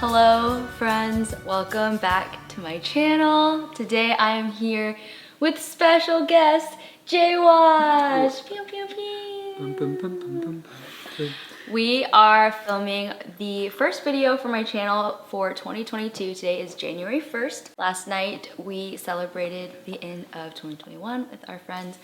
Hello friends, welcome back to my channel. Today I am here with special guest Jay Wash. Pew, pew, pew. We are filming the first video for my channel for 2022. Today is January 1st. Last night we celebrated the end of 2021 with our friends,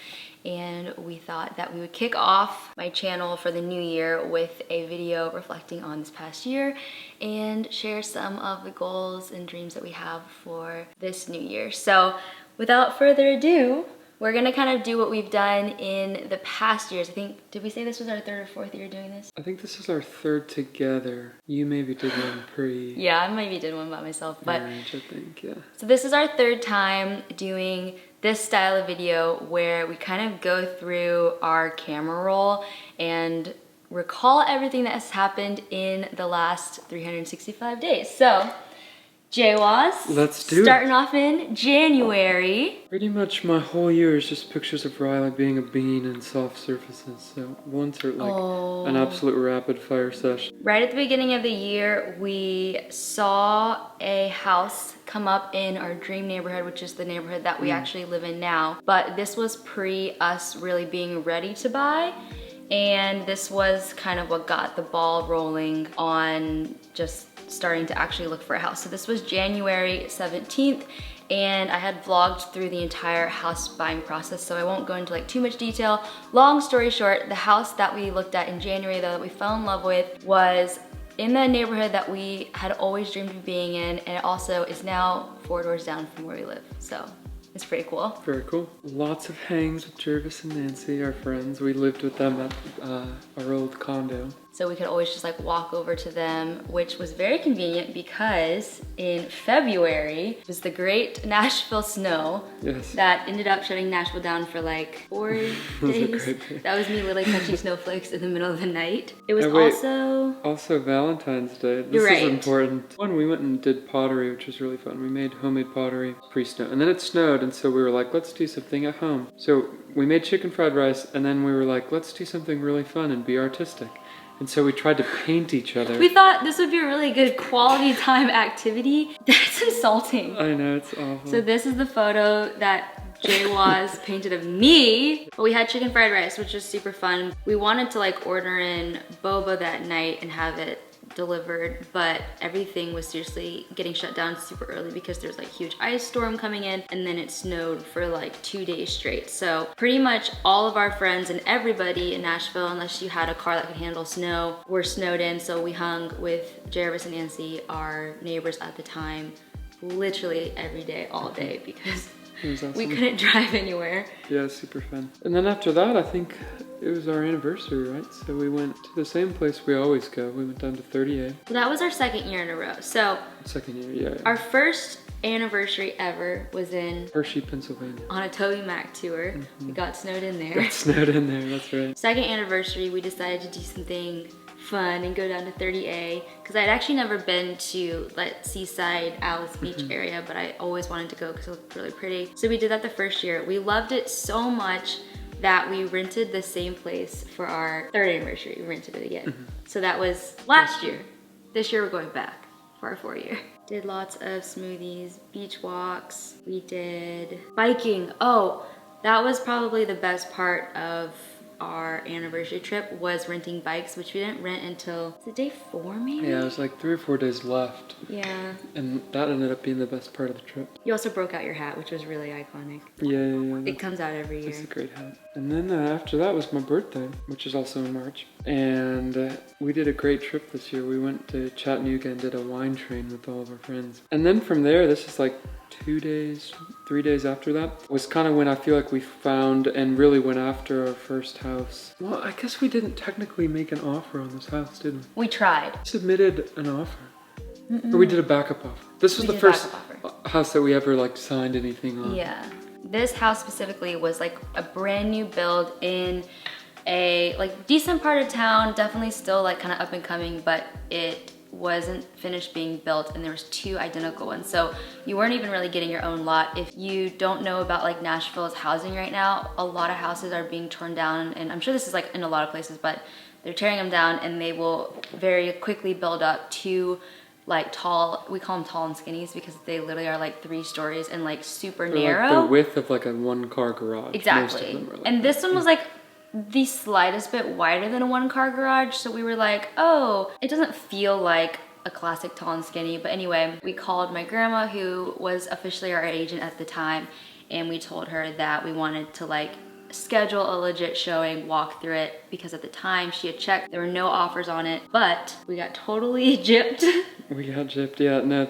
and we thought that we would kick off my channel for the new year with a video reflecting on this past year and share some of the goals and dreams that we have for this new year. So without further ado, we're gonna kind of do what we've done in the past years. I think, did we say this was our third or fourth year doing this? I think this is our third together. You maybe did one pre. Yeah, I maybe did one by myself, but marriage, I think, yeah. So this is our third time doing this style of video where we kind of go through our camera roll and recall everything that has happened in the last 365 days. So, Jaywas, let's do it. Starting off in January. Pretty much my whole year is just pictures of Riley being a bean and soft surfaces. So ones are like an absolute rapid fire session. Right at the beginning of the year, we saw a house come up in our dream neighborhood, which is the neighborhood that we actually live in now. But this was pre us really being ready to buy. And this was kind of what got the ball rolling on just starting to actually look for a house. So this was January 17th, and I had vlogged through the entire house buying process, so I won't go into like too much detail. Long story short, the house that we looked at in January though, that we fell in love with, was in the neighborhood that we had always dreamed of being in, and it also is now 4 doors down from where we live. So it's pretty cool. Very cool. Lots of hangs with Jervis and Nancy, our friends. We lived with them at our old condo. So we could always just like walk over to them, which was very convenient because in February was the great Nashville snow. Yes. That ended up shutting Nashville down for like 4 days. That was me literally catching snowflakes in the middle of the night. It was also Valentine's Day. This is important. One, we went and did pottery, which was really fun. We made homemade pottery pre-snow, and then it snowed, and so we were like, let's do something at home. So we made chicken fried rice, and then we were like, let's do something really fun and be artistic. And so we tried to paint each other. We thought this would be a really good quality time activity. That's insulting. I know, it's awful. So this is the photo that Jay was painted of me. But we had chicken fried rice, which was super fun. We wanted to like order in boba that night and have it delivered, but everything was seriously getting shut down super early because there's like huge ice storm coming in, and then it snowed for like 2 days straight. So pretty much all of our friends and everybody in Nashville, unless you had a car that could handle snow, were snowed in. So we hung with Jervis and Nancy, our neighbors at the time, literally every day, all day, because awesome. We couldn't drive anywhere. Yeah, super fun. And then after that, I think it was our anniversary, right? So we went to the same place we always go. We went down to 38. Well, that was our second year in a row. So second year, yeah. Our first anniversary ever was in Hershey, Pennsylvania. On a Toby Mac tour. We got snowed in there. Got snowed in there, that's right. Second anniversary, we decided to do something fun and go down to 30A, because I'd actually never been to like Seaside, Alice Beach area, but I always wanted to go because it looked really pretty. So we did that the first year. We loved it so much that we rented the same place for our third anniversary. We rented it again. So that was last year. This year we're going back for our 4th year. Did lots of smoothies, beach walks. We did biking. Oh, that was probably the best part of our anniversary trip, was renting bikes, which we didn't rent until, was it day 4 maybe? Yeah, it was like 3 or 4 days left. Yeah. And that ended up being the best part of the trip. You also broke out your hat, which was really iconic. Yeah. It comes out every year. It's a great hat. And then after that was my birthday, which is also in March. And we did a great trip this year. We went to Chattanooga and did a wine train with all of our friends. And then from there, this is like 2 days, 3 days after that, was kind of when I feel like we found and really went after our first house. Well, I guess we didn't technically make an offer on this house, did we? We tried. Submitted an offer. Or we did a backup offer. This was the first house that we ever like signed anything on. Yeah. This house specifically was like a brand new build in a like decent part of town, definitely still like kind of up and coming, but it wasn't finished being built, and there was 2 identical ones. So you weren't even really getting your own lot. If you don't know about like Nashville's housing right now, a lot of houses are being torn down, and I'm sure this is like in a lot of places, but they're tearing them down and they will very quickly build up 2 like tall, we call them tall and skinnies because they literally are like 3 stories and like super They're narrow. like the width of like a 1-car garage. Exactly. Most of them are like and that. this one was like the slightest bit wider than a 1-car garage. So we were like, oh, it doesn't feel like a classic tall and skinny. But anyway, we called my grandma, who was officially our agent at the time, and we told her that we wanted to like schedule a legit showing, walk through it, because at the time she had checked, there were no offers on it, but we got totally gypped. We got gypped, yeah. No,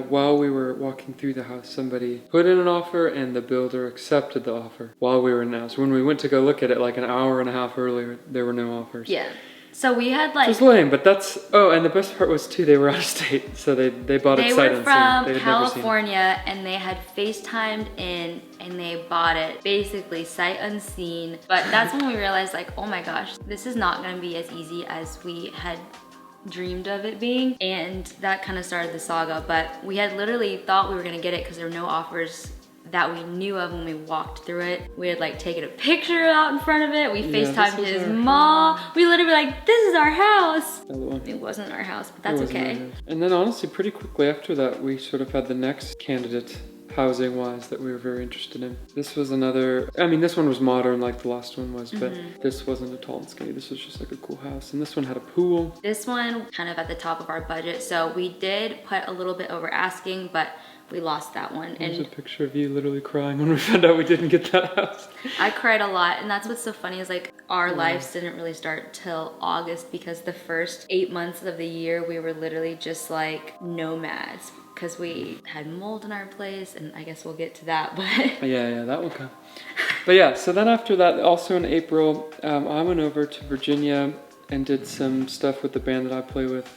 while we were walking through the house, somebody put in an offer and the builder accepted the offer while we were in the house. When we went to go look at it like an hour and a half earlier, there were no offers. Yeah. So we had like... Which was lame, but that's... Oh, and the best part was too, they were out of state, so they bought it sight unseen. They were from They had California, and they had FaceTimed in, and they bought it basically sight unseen. But that's when we realized like, oh my gosh, this is not gonna be as easy as we had dreamed of it being. And that kind of started the saga, but we had literally thought we were gonna get it because there were no offers that we knew of when we walked through it. We had like taken a picture out in front of it. We FaceTimed his mom. We literally were like, this is our house. It wasn't our house, but that's okay. And then honestly, pretty quickly after that, we sort of had the next candidate housing wise that we were very interested in. This was another, I mean, this one was modern like the last one was, but this wasn't a tall and skinny. This was just like a cool house. And this one had a pool. This one kind of at the top of our budget. So we did put a little bit over asking, but we lost that one. There's a picture of you literally crying when we found out we didn't get that house. I cried a lot, and that's what's so funny is like our lives didn't really start till August, because the first 8 months of the year we were literally just like nomads because we had mold in our place, and I guess we'll get to that, but yeah, that will come. But yeah, so then after that, also in April, I went over to Virginia and did some stuff with the band that I play with.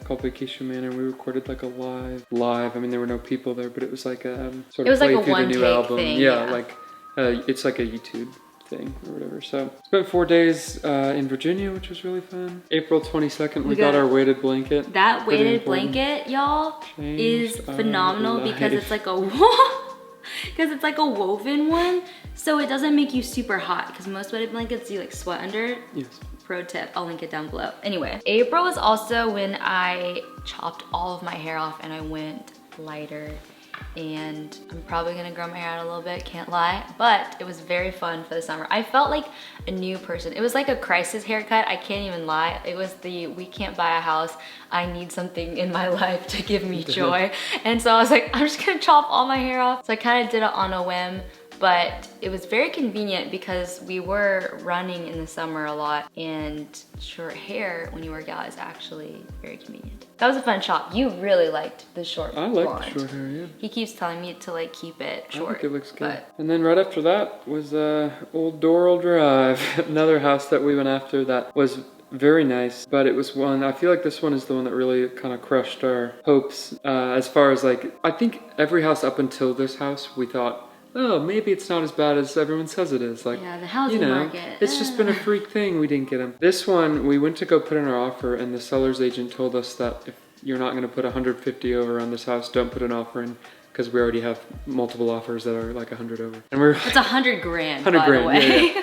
Called Vacation Manor. We recorded like a live. I mean, there were no people there, but it was like a sort of play through the new album. Thing, yeah, like it's like a YouTube thing or whatever. So spent 4 days in Virginia, which was really fun. April 22nd, we got our weighted blanket. That weighted blanket, y'all, is phenomenal because it's like a woven one, so it doesn't make you super hot. Because most weighted blankets you like sweat under. Yes. Pro tip, I'll link it down below. Anyway, April was also when I chopped all of my hair off and I went lighter, and I'm probably gonna grow my hair out a little bit, can't lie, but it was very fun for the summer. I felt like a new person. It was like a crisis haircut, I can't even lie. It was the, we can't buy a house, I need something in my life to give me joy. And so I was like, I'm just gonna chop all my hair off. So I kind of did it on a whim. But it was very convenient because we were running in the summer a lot, and short hair when you work out is actually very convenient. That was a fun chop. You really liked the short blonde. I like the short hair, yeah. He keeps telling me to like keep it short. I think it looks good. And then right after that was Old Doral Drive, another house that we went after that was very nice, but it was one, I feel like this one is the one that really kind of crushed our hopes as far as like, I think every house up until this house we thought, oh, maybe it's not as bad as everyone says it is. Like, yeah, the housing market. It's just been a freak thing. We didn't get them. This one, we went to go put in our offer, and the seller's agent told us that if you're not going to put 150 over on this house, don't put an offer in, because we already have multiple offers that are like 100 over. And we're it's 100 grand, 100 by grand, the way.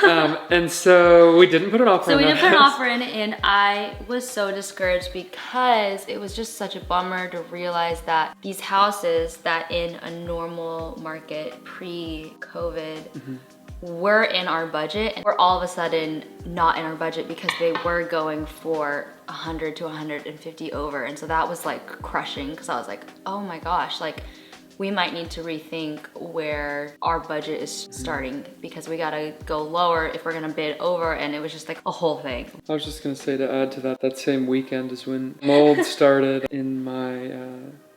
Yeah. And so we didn't put an offer in. So we didn't put an offer in, and I was so discouraged because it was just such a bummer to realize that these houses that in a normal market pre-COVID were in our budget, and were all of a sudden not in our budget because they were going for 100 to 150 over. And so that was like crushing, because I was like, oh my gosh, like we might need to rethink where our budget is starting, because we gotta go lower if we're gonna bid over. And it was just like a whole thing. I was just gonna say, to add to that, that same weekend is when mold started in my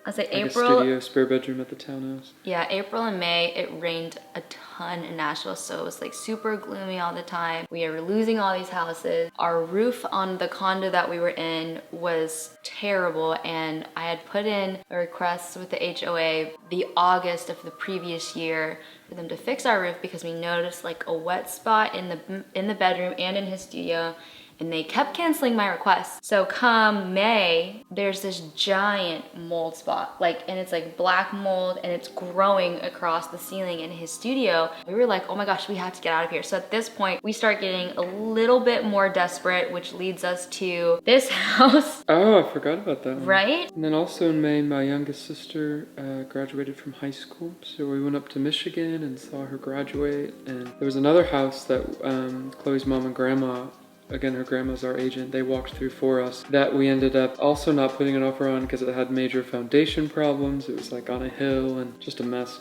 I say like April, a studio spare bedroom at the townhouse. Yeah, April and May, it rained a ton in Nashville, so it was like super gloomy all the time. We were losing all these houses. Our roof on the condo that we were in was terrible, and I had put in a request with the HOA the August of the previous year for them to fix our roof, because we noticed like a wet spot in the bedroom and in his studio. and they kept canceling my requests. So come May, there's this giant mold spot, like, and it's like black mold and it's growing across the ceiling in his studio. We were like, oh my gosh, we have to get out of here. So at this point, we start getting a little bit more desperate, which leads us to this house. Oh, I forgot about that one. Right? And then also in May, my youngest sister graduated from high school. So we went up to Michigan and saw her graduate. And there was another house that Chloe's mom and grandma, again, her grandma's our agent, they walked through for us, that we ended up also not putting an offer on because it had major foundation problems. It was like on a hill and just a mess.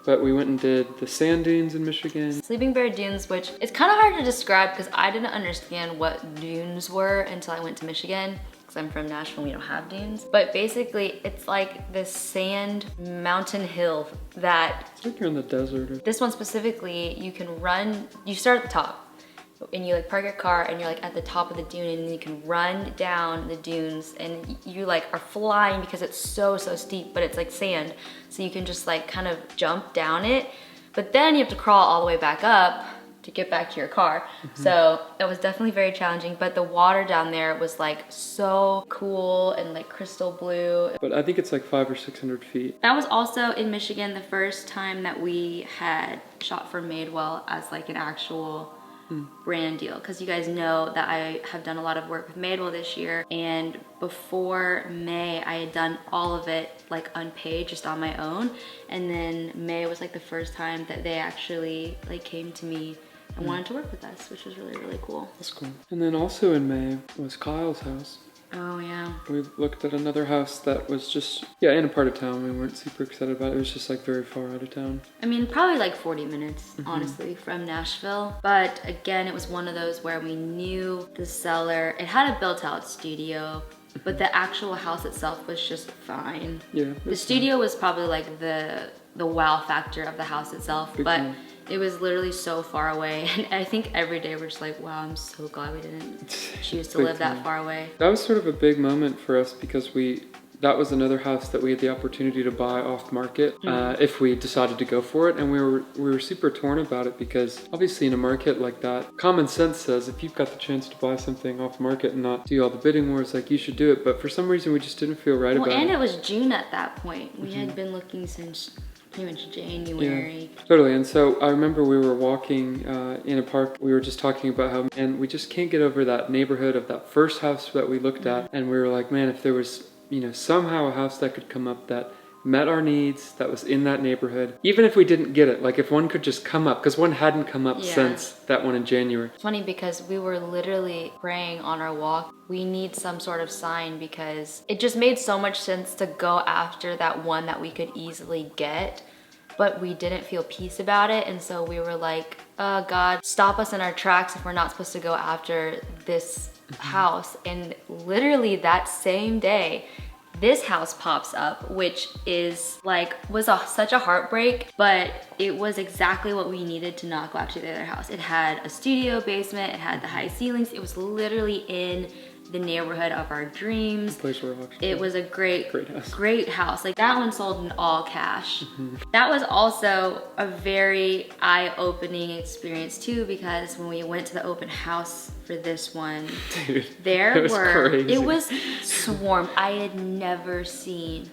But we went and did the sand dunes in Michigan. Sleeping Bear Dunes, which is kind of hard to describe because I didn't understand what dunes were until I went to Michigan. Because I'm from Nashville, we don't have dunes. But basically, it's like this sand mountain hill that... It's like you're in the desert. This one specifically, you can run, you start at the top. And you like park your car and you're like at the top of the dune, and then you can run down the dunes and you like are flying because it's so steep, but it's like sand. So you can just like kind of jump down it, but then you have to crawl all the way back up to get back to your car. So it was definitely very challenging, but the water down there was like so cool and like crystal blue. But I think it's like 500 or 600 feet. That was also in Michigan, the first time that we had shot for Madewell as like an actual brand deal, because you guys know that I have done a lot of work with Madewell this year, and before May I had done all of it like unpaid, just on my own, and then May was like the first time that they actually like came to me and wanted to work with us, which was really cool. That's cool. And then also in May was Kyle's house. Oh yeah. We looked at another house that was just, yeah, in a part of town we weren't super excited about. It was just like very far out of town. I mean, probably like 40 minutes, honestly, from Nashville. But again, it was one of those where we knew the seller. It had a built out studio, but the actual house itself was just fine. Yeah. The studio was probably like the wow factor of the house itself, Big but time. it was literally so far away. And I think every day we're just like, wow, I'm so glad we didn't choose to Big live time. that far away. That was sort of a big moment for us because that was another house that we had the opportunity to buy off market if we decided to go for it, and we were super torn about it because obviously in a market like that, common sense says if you've got the chance to buy something off market and not do all the bidding wars, like you should do it. But for some reason we just didn't feel right about it. Well, and it was June at that point. We had been looking since pretty much January. Yeah, totally. And so I remember we were walking in a park. We were just talking about how, and we just can't get over that neighborhood of that first house that we looked at. And we were like, man, if there was, you know, somehow a house that could come up that met our needs, that was in that neighborhood, even if we didn't get it, like if one could just come up, because one hadn't come up since that one in January. It's funny because we were literally praying on our walk, we need some sort of sign, because it just made so much sense to go after that one that we could easily get, but we didn't feel peace about it. And so we were like, oh God, stop us in our tracks if we're not supposed to go after this house. And literally that same day, this house pops up, which is like, was such a heartbreak, but it was exactly what we needed to not go after the other house. It had a studio basement, it had the high ceilings, it was literally in the neighborhood of our dreams. Place where it was a great house. Great house. Like that one sold in all cash. That was also a very eye-opening experience too, because when we went to the open house for this one, Dude, it was swarmed. I had never seen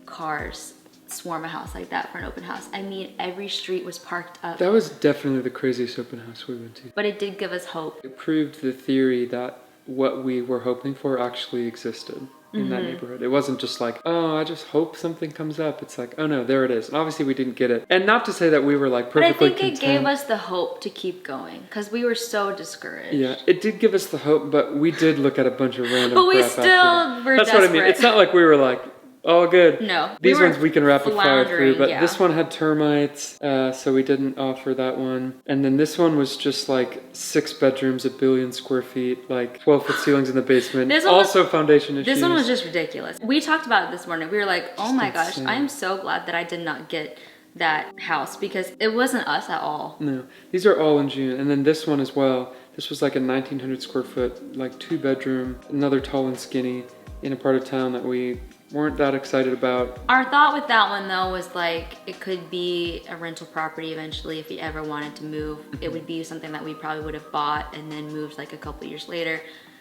cars swarm a house like that for an open house. I mean, every street was parked up. That was definitely the craziest open house we went to. But it did give us hope. It proved the theory that what we were hoping for actually existed in that neighborhood. It wasn't just like, oh, I just hope something comes up. It's like, oh no, there it is. And obviously we didn't get it. And not to say that we were like perfectly But I think it gave us the hope to keep going, because we were so discouraged. Yeah, it did give us the hope, but we did look at a bunch of random But we crap still after that. were That's desperate. what I mean. It's not like we were like, oh good. No. These ones we can rapid fire through, but yeah. this one had termites, so we didn't offer that one. And then this one was just like 6 bedrooms, 1 billion square feet, like 12-foot ceilings in the basement. Also foundation issues. This one was just ridiculous. We talked about it this morning. We were like, oh my gosh, insane. I am so glad that I did not get that house, because it wasn't us at all. No, these are all in June. And then this one as well. This was like a 1,900 square foot, like 2 bedroom, another tall and skinny in a part of town that we weren't that excited about. Our thought with that one though was like, it could be a rental property eventually if we ever wanted to move. It would be something that we probably would have bought and then moved like a couple years later.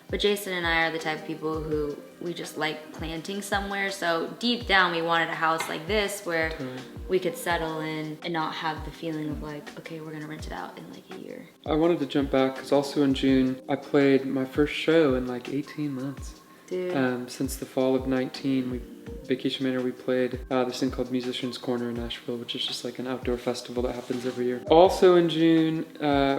But Jason and I are the type of people who we just like planting somewhere. So deep down we wanted a house like this where we could settle in and not have the feeling of like, okay, we're gonna rent it out in like a year. I wanted to jump back because also in June, I played my first show in like 18 months. Dude. Since the fall of 19, Vacation Manor, we played this thing called Musicians Corner in Nashville, which is just like an outdoor festival that happens every year. Also in June,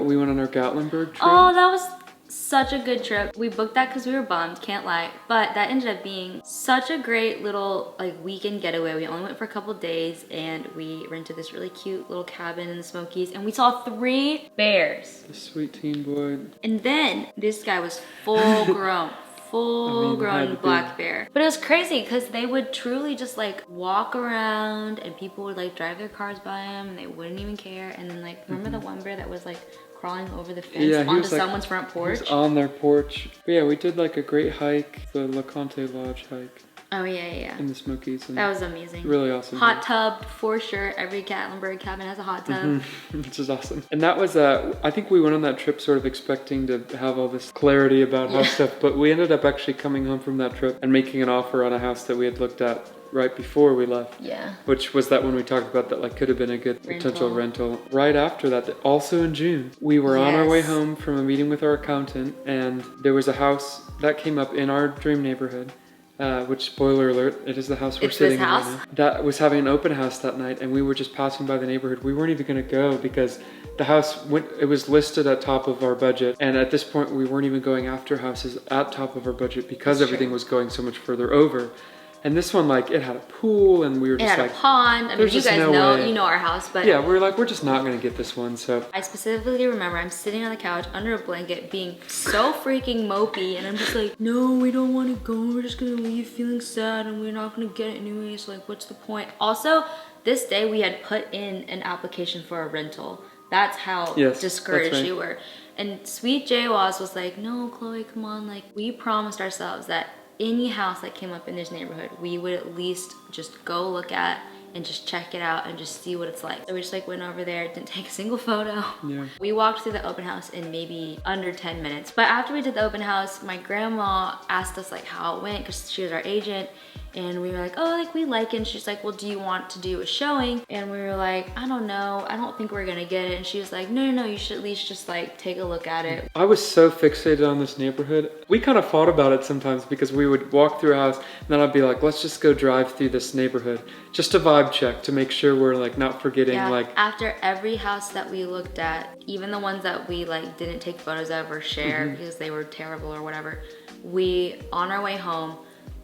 we went on our Gatlinburg trip. Oh, that was such a good trip. We booked that because we were bummed, can't lie. But that ended up being such a great little like weekend getaway. We only went for a couple days and we rented this really cute little cabin in the Smokies and we saw 3 bears. The sweet teen boy. And then this guy was full grown. Full-grown black bear. But it was crazy because they would truly just like walk around and people would like drive their cars by him and they wouldn't even care. And then like, remember the one bear that was like crawling over the fence onto someone's front porch? He was on their porch. But yeah, we did like a great hike, the LeConte Lodge hike. Oh yeah. In the Smokies. And that was amazing. Really awesome. Hot tub for sure. Every Gatlinburg cabin has a hot tub. Which is awesome. And that was, I think we went on that trip sort of expecting to have all this clarity about house stuff, but we ended up actually coming home from that trip and making an offer on a house that we had looked at right before we left. Yeah. Which was that one we talked about that like could have been a good potential rental. Right after that, also in June, we were on our way home from a meeting with our accountant and there was a house that came up in our dream neighborhood. Which, spoiler alert, it is the house we're sitting in right now. That was having an open house that night and we were just passing by the neighborhood. We weren't even gonna go because the house, it was listed at top of our budget. And at this point, we weren't even going after houses at top of our budget because everything was going so much further over. And this one, like, it had a pool and we were just like— It had a pond. I mean, you guys know, you know our house, but— yeah, we were like, we're just not gonna get this one, so. I specifically remember I'm sitting on the couch under a blanket being so freaking mopey and I'm just like, no, we don't wanna go. We're just gonna leave feeling sad and we're not gonna get it anyway, so like, what's the point? Also, this day we had put in an application for a rental. That's how discouraged we were. And sweet Jay was like, no, Chloe, come on. Like, we promised ourselves that any house that came up in this neighborhood, we would at least just go look at and just check it out and just see what it's like. So we just like went over there, didn't take a single photo. Yeah. We walked through the open house in maybe under 10 minutes. But after we did the open house, my grandma asked us like how it went because she was our agent. And we were like, oh, like we like it. And she's like, well, do you want to do a showing? And we were like, I don't know. I don't think we're gonna get it. And she was like, no, you should at least just like take a look at it. I was so fixated on this neighborhood. We kind of fought about it sometimes because we would walk through a house and then I'd be like, let's just go drive through this neighborhood. Just a vibe check to make sure we're like not forgetting like. After every house that we looked at, even the ones that we like didn't take photos of or share because they were terrible or whatever, we, on our way home,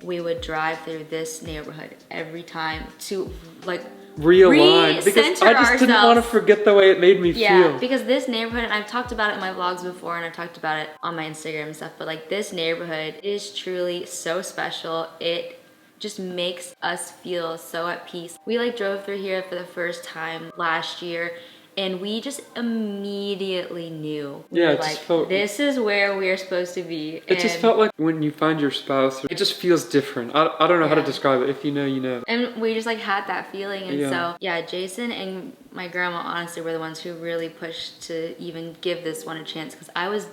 we would drive through this neighborhood every time to like realign because I just didn't want to forget the way it made me feel. Yeah, because this neighborhood, and I've talked about it in my vlogs before and I've talked about it on my Instagram and stuff, but like this neighborhood is truly so special. It just makes us feel so at peace. We like drove through here for the first time last year and we just immediately knew. We were like, this is where we're supposed to be. It just felt like when you find your spouse, it just feels different. I don't know how to describe it. If you know, you know. And we just like had that feeling. And so, yeah, Jason and my grandma honestly were the ones who really pushed to even give this one a chance because I was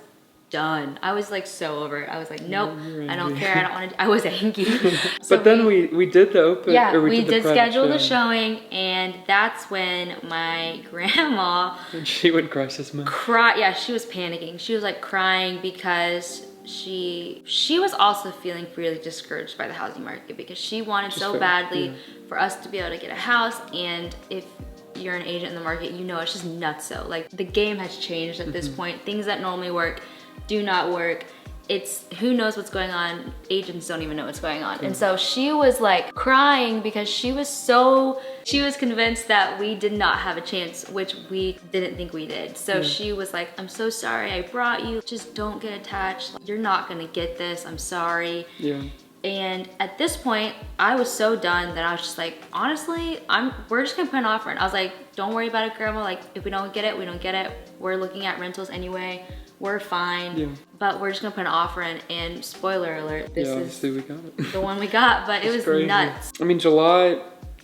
done. I was like so over it. I was like, nope, I don't care. I don't want to. I was angry. So but then we did the open. Yeah, or we did schedule the showing, and that's when my grandma. And she would cry so much. Yeah, she was panicking. She was like crying because she was also feeling really discouraged by the housing market because she wanted so badly for us to be able to get a house. And if you're an agent in the market, you know it's just nuts. So like the game has changed at this point. Things that normally work do not work. It's who knows what's going on. Agents don't even know what's going on. And so she was like crying because she was convinced that we did not have a chance, which we didn't think we did. So she was like, I'm so sorry I brought you. Just don't get attached. You're not gonna get this. I'm sorry. Yeah. And at this point, I was so done that I was just like, honestly, we're just gonna put an offer in. I was like, don't worry about it, Grandma. Like, if we don't get it, we don't get it. We're looking at rentals anyway. We're fine. Yeah. But we're just gonna put an offer in. And spoiler alert, this is obviously we got it. The one we got, but it was crazy. Nuts. I mean,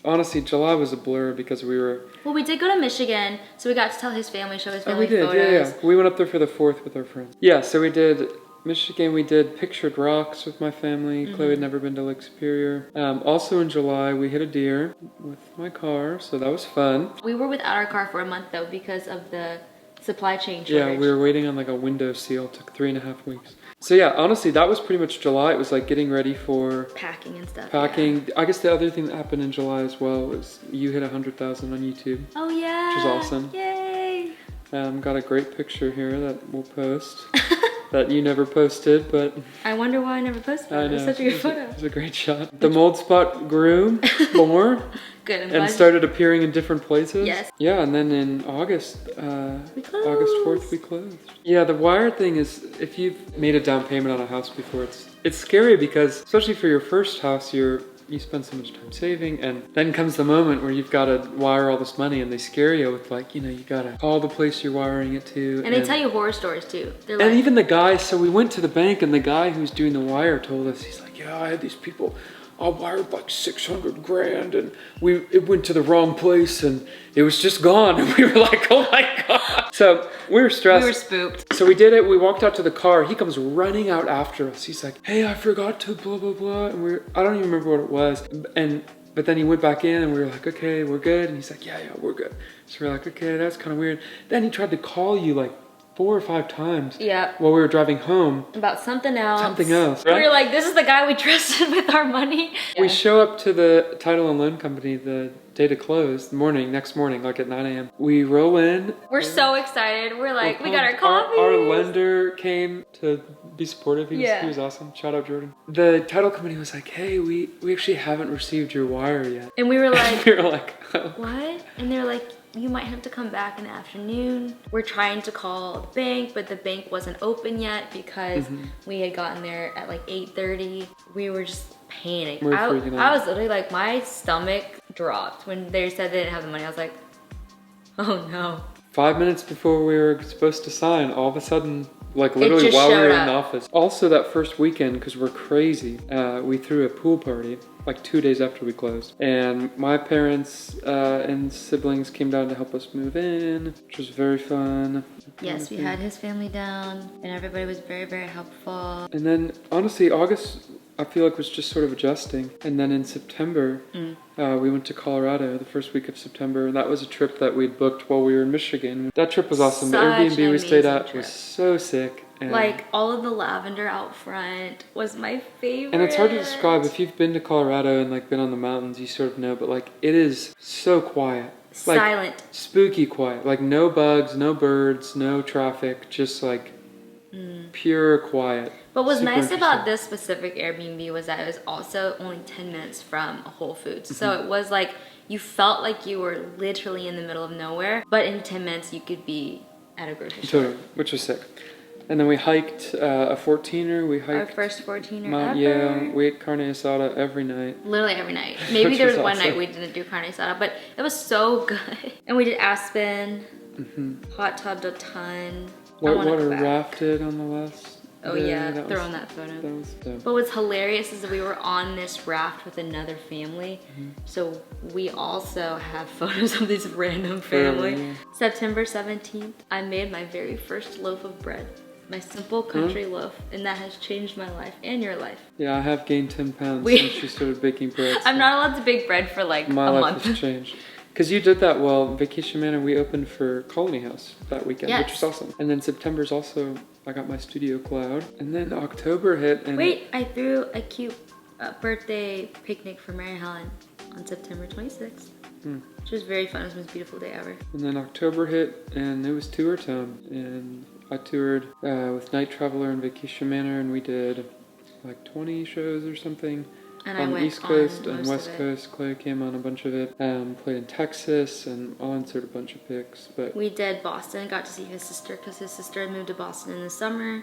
honestly, July was a blur because we were... Well, we did go to Michigan, so we got to tell his family, show his family photos. Yeah. We went up there for the 4th with our friends. Yeah, so we did Michigan, we did Pictured Rocks with my family. Chloe had never been to Lake Superior. Also in July, we hit a deer with my car, so that was fun. We were without our car for a month, though, because of the supply chain shortage. Yeah, we were waiting on like a window seal. It took 3.5 weeks. So yeah, honestly, that was pretty much July. It was like getting ready for packing and stuff. Packing. Yeah. I guess the other thing that happened in July as well was you hit 100,000 on YouTube. Oh yeah. Which is awesome. Yay. Got a great picture here that we'll post. That you never posted, but... I wonder why I never posted it. It was such a good photo. It was a great shot. The mold spot grew more. Good. And started appearing in different places. Yes. Yeah, and then in August, we closed. August 4th, we closed. Yeah, the wire thing is, if you've made a down payment on a house before, it's scary because, especially for your first house, you spend so much time saving, and then comes the moment where you've got to wire all this money, and they scare you with like, you got to call the place you're wiring it to. And they tell you horror stories too. They're like, and even the guy, so we went to the bank, and the guy who's doing the wire told us, he's like, yeah, I had these people, I wired like 600 grand, and it went to the wrong place, and it was just gone. And we were like, oh my God. So we were stressed. We were spooked. So we did it. We walked out to the car. He comes running out after us. He's like, hey, I forgot to blah, blah, blah. And I don't even remember what it was. But then he went back in, and we were like, okay, we're good. And he's like, yeah, we're good. So we're like, okay, that's kind of weird. Then he tried to call you like 4 or 5 times. Yeah. While we were driving home. About something else. Something else. Right? We were like, this is the guy we trusted with our money. We show up to the title and loan company the day to close, next morning, like at 9 a.m. We roll in. We're so excited. We're like, we got our coffee. Our lender came to be supportive. He was awesome. Shout out Jordan. The title company was like, hey, we actually haven't received your wire yet. And we were like, oh. What? And they're like, you might have to come back in the afternoon. We're trying to call the bank, but the bank wasn't open yet because we had gotten there at like 8:30. We were just panicking. I was literally like, my stomach dropped when they said they didn't have the money. I was like, oh no. 5 minutes before we were supposed to sign, all of a sudden, like literally while we were in the office. Also that first weekend, because we're crazy, we threw a pool party like 2 days after we closed. And my parents and siblings came down to help us move in, which was very fun. Yes, we had his family down, and everybody was very, very helpful. And then honestly, August, I feel like was just sort of adjusting. And then in September, we went to Colorado the first week of September. And that was a trip that we'd booked while we were in Michigan. That trip was awesome. The Airbnb we stayed at was so sick. And like all of the lavender out front was my favorite. And it's hard to describe. If you've been to Colorado and like been on the mountains, you sort of know, but like it is so quiet. Silent. Like, spooky quiet. Like no bugs, no birds, no traffic, just like pure quiet. But what's nice about this specific Airbnb was that it was also only 10 minutes from a Whole Foods. So it was like, you felt like you were literally in the middle of nowhere, but in 10 minutes you could be at a grocery store. Totally, which was sick. And then we hiked a 14er. We hiked our first 14er Mount ever. Yale. We ate carne asada every night. Literally every night. Maybe there was one night we didn't do carne asada, but it was so good. And we did Aspen, hot tubbed a ton. Whitewater rafted on the last. Oh yeah, throw in that photo. That was dope. But what's hilarious is that we were on this raft with another family. So we also have photos of this random family. September 17th, I made my very first loaf of bread. My simple country loaf, and that has changed my life and your life. Yeah, I have gained 10 pounds since you started baking bread. So I'm not allowed to bake bread for like a month. My life has changed. Because you did that well. Vacation Manor, we opened for Colony House that weekend, which was awesome. And then September's also, I got my studio cloud. And then October hit and... Wait, I threw a cute birthday picnic for Mary Helen on September 26th. Which was very fun. It was the most beautiful day ever. And then October hit and it was tour time. And I toured with Night Traveler and Vacation Manor, and we did like 20 shows or something. And on I the went East Coast on and most West of it. Coast. Clay came on a bunch of it. Played in Texas, and I'll insert a bunch of pics. But We did Boston, got to see his sister because his sister had moved to Boston in the summer.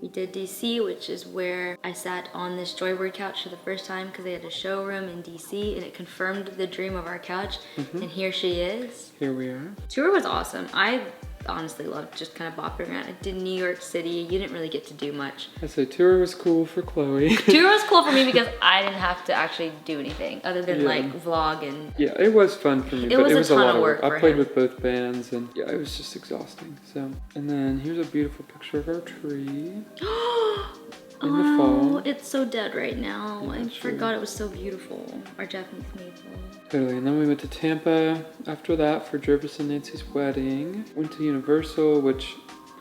We did DC, which is where I sat on this Joybird couch for the first time because they had a showroom in DC, and it confirmed the dream of our couch. And here she is. here we are. Tour was awesome. I honestly loved just kind of bopping around. I did New York City. You didn't really get to do much. I say tour was cool for Chloe. Tour was cool for me because I didn't have to actually do anything other than like vlog and... Yeah, it was fun for me, It but was it a was a ton lot of of work work. for I played him. with both bands, and yeah, it was just exhausting. So, and then here's a beautiful picture of our tree in the fall. It's so dead right now. Yeah, I sure. forgot it was so beautiful. Our Japanese maple. Totally. And then we went to Tampa after that for Jervis and Nancy's wedding. Went to Universal, which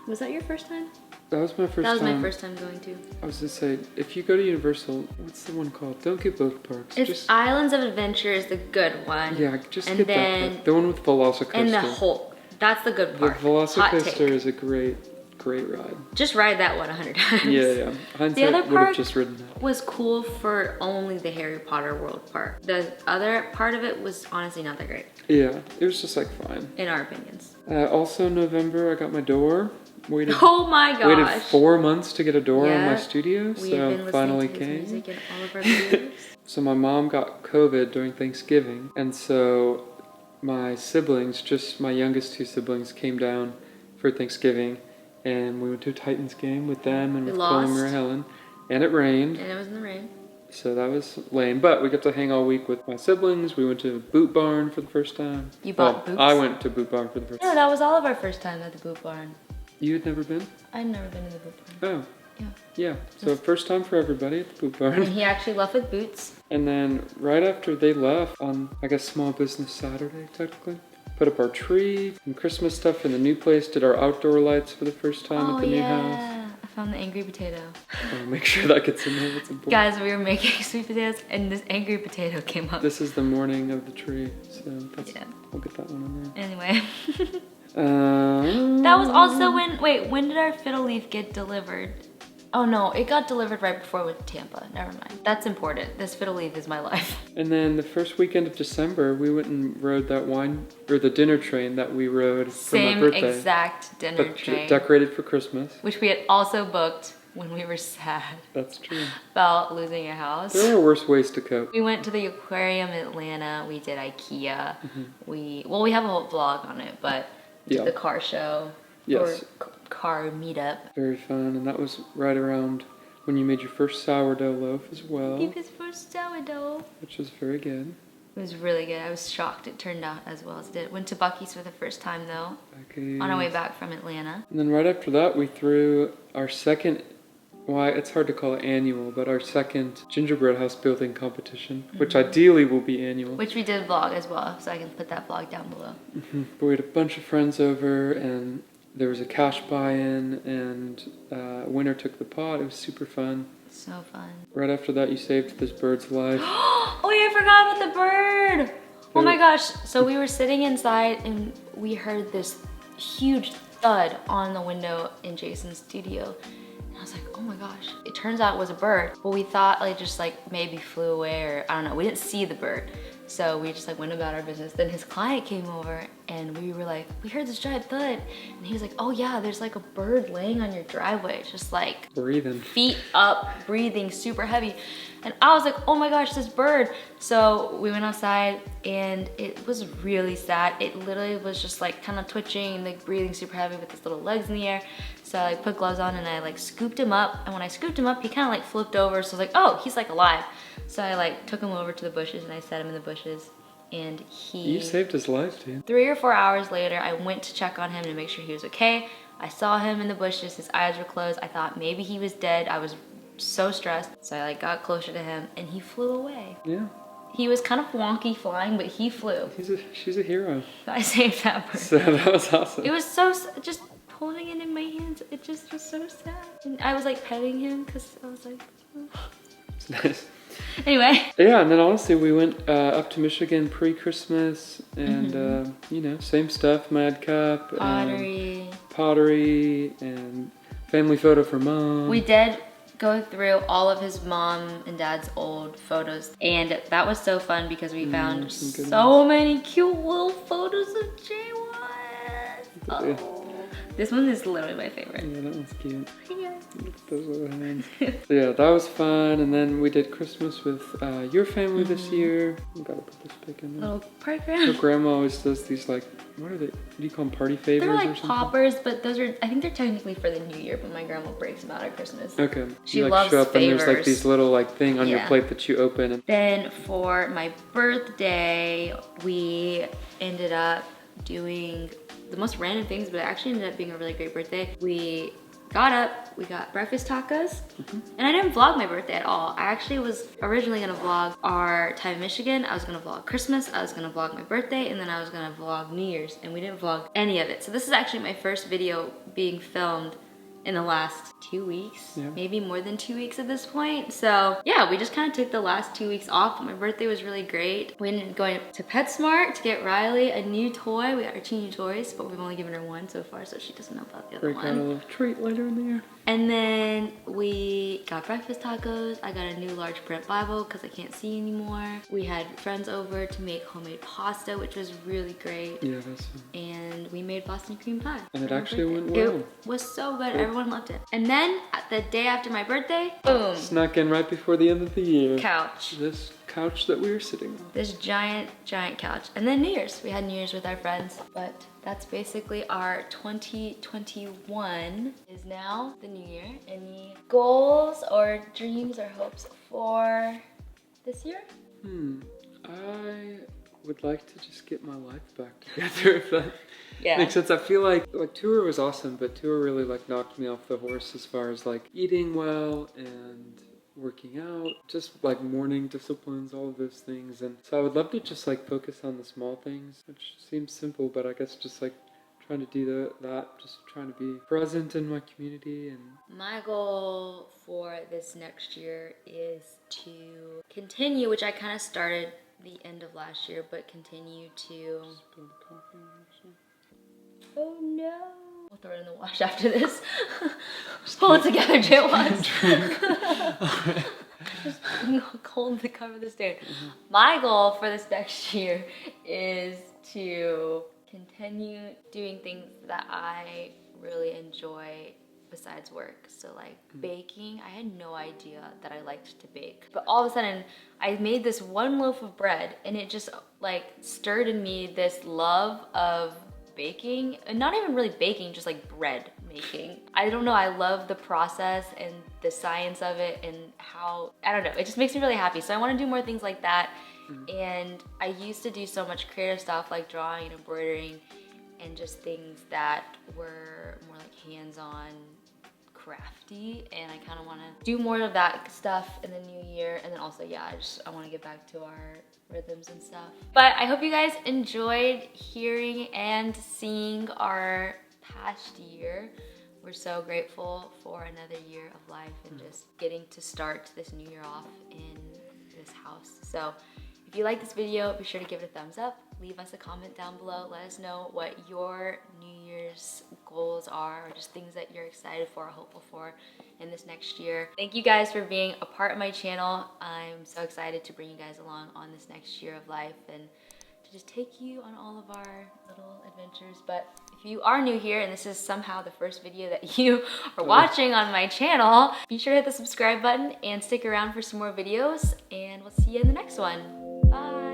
Was that your first time? that was my first time. That was my first time going to. I was gonna say, if you go to Universal, what's the one called? Don't get both parks. It's Islands of Adventure is the good one. Yeah, just and get then, that park. The one with Velocicoaster. And the Hulk. That's the good part. The Hot Velocicoaster take. is a great ride. Just ride that one 100 times. Yeah. Hindsight other would have park just ridden that. was cool for only the Harry Potter World part. The other part of it was honestly not that great, Yeah, it was just like fine. in our opinions. Also in November, I got my door. Waited Oh my gosh. Waited 4 months to get a door in my Yeah, studio, We've been so finally listening to his came. music in all of our videos. So my mom got COVID during Thanksgiving, and so my siblings, just my youngest 2 siblings, came down for Thanksgiving, and we went to a Titans game with them and We with Chloe, lost. Mira, Helen, and it rained, And it was in the rain. so that was lame. But we got to hang all week with my siblings. We went to Boot Barn for the first time. You bought boots? I went to Boot Barn for the first No, time. that was all of our first time at the Boot Barn. You had never been? I'd never been to the Boot Barn. Oh. Yeah. Yeah, so first time for everybody at the Boot Barn. And he actually left with boots. And then right after they left on, I guess, Small Business Saturday, technically, put up our tree and Christmas stuff in the new place, did our outdoor lights for the first time at the new house. I found the angry potato. Oh, make sure that gets in there, it's important. Guys, we were making sweet potatoes and this angry potato came up. This is the morning of the tree, so that's, Yeah. we'll get that one in there. Anyway. Uh, That was also when did our fiddle leaf get delivered? Oh no, it got delivered right before I went to Tampa. Never mind. That's important. This fiddle leaf is my life. And then the first weekend of December, we went and rode that the dinner train that we rode for my Same birthday. exact dinner But train. decorated for Christmas. Which we had also booked when we were sad That's true. about losing a house. There are worse ways to cope. We went to the aquarium in Atlanta. We did IKEA. Mm-hmm. We have a whole vlog on it, but we did Yeah. the car show. Yes. Or car meetup. Very fun, and that was right around when you made your first sourdough loaf as well, His first sourdough. which was very good. It was really good. I was shocked it turned out as well as it did. Went to Buc-ee's for the first time though, Okay. on our way back from Atlanta. And then right after that, we threw our second, it's hard to call it annual, but our second gingerbread house building competition, which ideally will be annual. Which we did vlog as well, so I can put that vlog down below. But we had a bunch of friends over, and there was a cash buy-in, and winner took the pot. It was super fun. So fun. Right after that, you saved this bird's life. Oh yeah, I forgot about the bird. Oh my gosh. So we were sitting inside and we heard this huge thud on the window in Jason's studio. And I was like, oh my gosh. It turns out it was a bird. But we thought just maybe flew away, or I don't know. We didn't see the bird. So we just went about our business. Then his client came over and we were like, we heard this giant thud. And he was like, oh yeah, there's a bird laying on your driveway. Just Breathing. feet up, breathing super heavy. And I was like, oh my gosh, this bird. So we went outside and it was really sad. It literally was just kind of twitching, breathing super heavy with his little legs in the air. So I put gloves on and I scooped him up. And when I scooped him up, he kind of flipped over. So I was like, oh, he's alive. So I took him over to the bushes and I set him in the bushes. And You saved his life, dude. 3 or 4 hours later, I went to check on him to make sure he was okay. I saw him in the bushes, his eyes were closed. I thought maybe he was dead. I was so stressed. So I got closer to him and he flew away. Yeah. He was kind of wonky flying, but he flew. She's a hero. I saved that bird. So that was awesome. It was so, just holding it in my hands, it just was so sad. And I was petting him because I was like, oh. It's nice. Anyway. Yeah, and then honestly, we went up to Michigan pre-Christmas, and same stuff, Mad Cup, Pottery. pottery, and family photo for mom. We did go through all of his mom and dad's old photos, and that was so fun because we found so many cute little photos of J1. Oh, this one is literally my favorite. Yeah, that one's cute. Yeah. Look at those little hands. Yeah, that was fun. And then we did Christmas with your family this year. We gotta put this pic in there. Little program. So grandma always does these, like, what are they? What do you call them? Party favors They're or like something? poppers, but those are, I think they're technically for the New Year, but my grandma breaks them out at Christmas. Okay. She You, like, loves show up favors. and there's like these little like thing on your Yeah. plate that you open. And Then for my birthday, we ended up doing the most random things, but it actually ended up being a really great birthday. We got up, we got breakfast tacos, and I didn't vlog my birthday at all. I actually was originally gonna vlog our time in Michigan, I was gonna vlog Christmas, I was gonna vlog my birthday, and then I was gonna vlog New Year's, and we didn't vlog any of it. So this is actually my first video being filmed in the last 2 weeks, maybe more than 2 weeks at this point. So yeah, we just kind of took the last 2 weeks off. My birthday was really great. We ended up going to PetSmart to get Riley a new toy. We got her 2 new toys, but we've only given her one so far, so she doesn't know about the other break out a one. little treat later in the year. And then we got breakfast tacos. I got a new large print Bible because I can't see anymore. We had friends over to make homemade pasta, which was really great. Yeah, that's fun. And we made Boston cream pie. And it actually went well. It was so good. Everyone loved it. And then the day after my birthday, boom, Snuck in right before the end of the year. couch. This couch that we were sitting on. This giant couch. And then New Year's. We had New Year's with our friends. But that's basically our 2021 is now the new year. Any goals or dreams or hopes for this year? I would like to just get my life back together, if that Yeah. makes sense. I feel like tour was awesome, but tour really like knocked me off the horse as far as like eating well and working out, just like morning disciplines, all of those things. And so I would love to just like focus on the small things, which seems simple, but I guess just like trying to do that, just trying to be present in my community. And My goal for this next year is to continue, which I kind of started the end of last year, but continue to... spill the coffee on yourself. Oh no! We'll throw it in the wash after this. Just pull it together, J1. Just hold the cover this down. My goal for this next year is to continue doing things that I really enjoy besides work. So like baking, I had no idea that I liked to bake. But all of a sudden, I made this one loaf of bread and it just like stirred in me this love of baking, and not even really baking, just like bread making. I don't know, I love the process and the science of it and how, I don't know, it just makes me really happy. So I want to do more things like that. And I used to do so much creative stuff like drawing and embroidering and just things that were more like hands-on, crafty, and I kind of want to do more of that stuff in the new year. And then also, yeah, I want to get back to our rhythms and stuff. But I hope you guys enjoyed hearing and seeing our past year. We're so grateful for another year of life and just getting to start this new year off in this house. So if you like this video, be sure to give it a thumbs up. Leave us a comment down below. Let us know what your New Year's goals are, or just things that you're excited for or hopeful for in this next year. Thank you guys for being a part of my channel. I'm so excited to bring you guys along on this next year of life and to just take you on all of our little adventures. But if you are new here and this is somehow the first video that you are watching on my channel, be sure to hit the subscribe button and stick around for some more videos, and we'll see you in the next one. Bye.